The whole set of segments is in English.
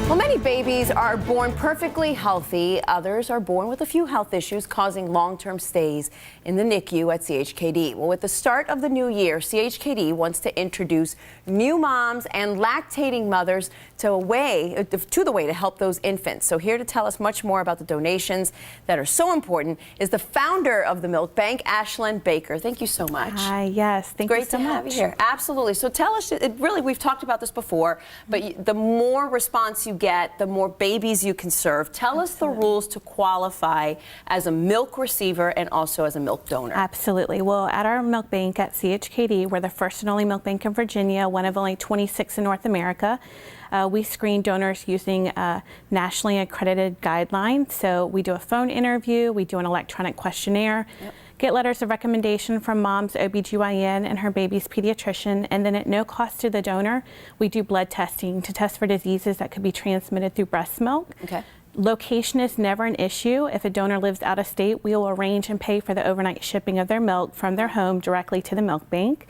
Well, many babies are born perfectly healthy. Others are born with a few health issues causing long-term stays in the NICU at CHKD. Well, with the start of the new year, CHKD wants to introduce new moms and lactating mothers to the way to help those infants. So here to tell us much more about the donations that are so important is the founder of the Milk Bank, Ashlynn Baker. Thank you so much. Hi, yes, thank you so much. Great to have you here. Absolutely. So tell us, really, we've talked about this before, but the more response you get, the more babies you can serve. Tell us the rules to qualify as a milk receiver and also as a milk donor. Absolutely. Well, at our milk bank at CHKD, we're the first and only milk bank in Virginia, one of only 26 in North America. We screen donors using nationally accredited guidelines. So we do a phone interview, we do an electronic questionnaire, get letters of recommendation from mom's OBGYN and her baby's pediatrician, and then at no cost to the donor, we do blood testing to test for diseases that could be transmitted through breast milk. Okay. Location is never an issue. If a donor lives out of state, we will arrange and pay for the overnight shipping of their milk from their home directly to the milk bank.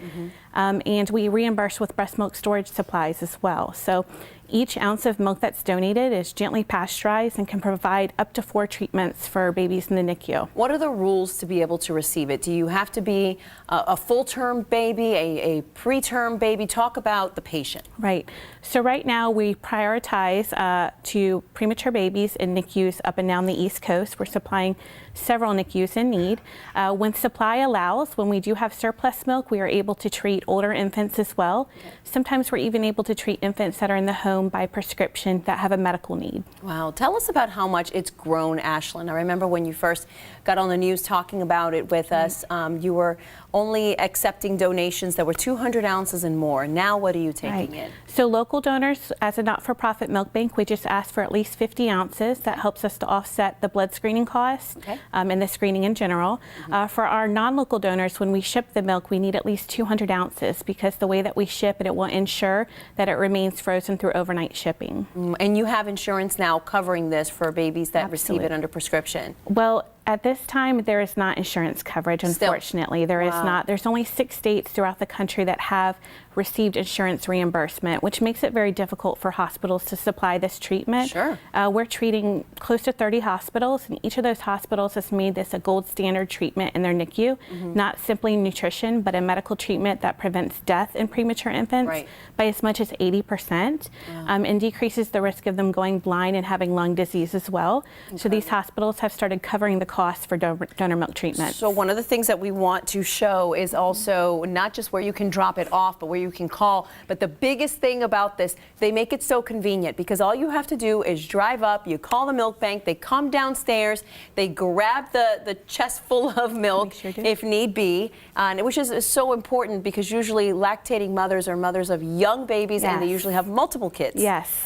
And we reimburse with breast milk storage supplies as well. So each ounce of milk that's donated is gently pasteurized and can provide up to 4 treatments for babies in the NICU. What are the rules to be able to receive it? Do you have to be a full-term baby, a preterm baby? Talk about the patient. Right. So right now we prioritize to premature babies in NICUs up and down the East Coast. We're supplying several NICUs in need. When supply allows, when we do have surplus milk, we are able to treat older infants as well. Sometimes we're even able to treat infants that are in the home by prescription that have a medical need. Wow. Tell us about how much it's grown, Ashlynn. I remember when you first got on the news talking about it with us, you were only accepting donations that were 200 ounces and more. Now what are you taking in? So local donors, as a not-for-profit milk bank, we just ask for at least 50 ounces. That helps us to offset the blood screening costs and the screening in general. For our non-local donors, when we ship the milk, we need at least 200 ounces because the way that we ship it, it will ensure that it remains frozen through overnight shipping. And you have insurance now covering this for babies that receive it under prescription? Well, at this time, there is not insurance coverage, unfortunately. There is not. There's only 6 states throughout the country that have received insurance reimbursement, which makes it very difficult for hospitals to supply this treatment. Sure. We're treating close to 30 hospitals, and each of those hospitals has made this a gold standard treatment in their NICU, not simply nutrition, but a medical treatment that prevents death in premature infants by as much as 80%, and decreases the risk of them going blind and having lung disease as well. So these hospitals have started covering the costs for donor milk treatment. So one of the things that we want to show is also not just where you can drop it off, but where you can call. But the biggest thing about this, they make it so convenient because all you have to do is drive up, you call the milk bank, they come downstairs, they grab the chest full of milk if need be, which is so important because usually lactating mothers are mothers of young babies and they usually have multiple kids.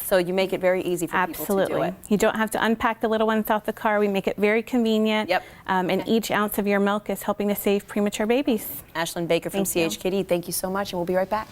So you make it very easy for people to do it. You don't have to unpack the little ones off the car. We make it very convenient. And each ounce of your milk is helping to save premature babies. Ashlynn Baker from CHKD, thank you so much, and we'll be right back.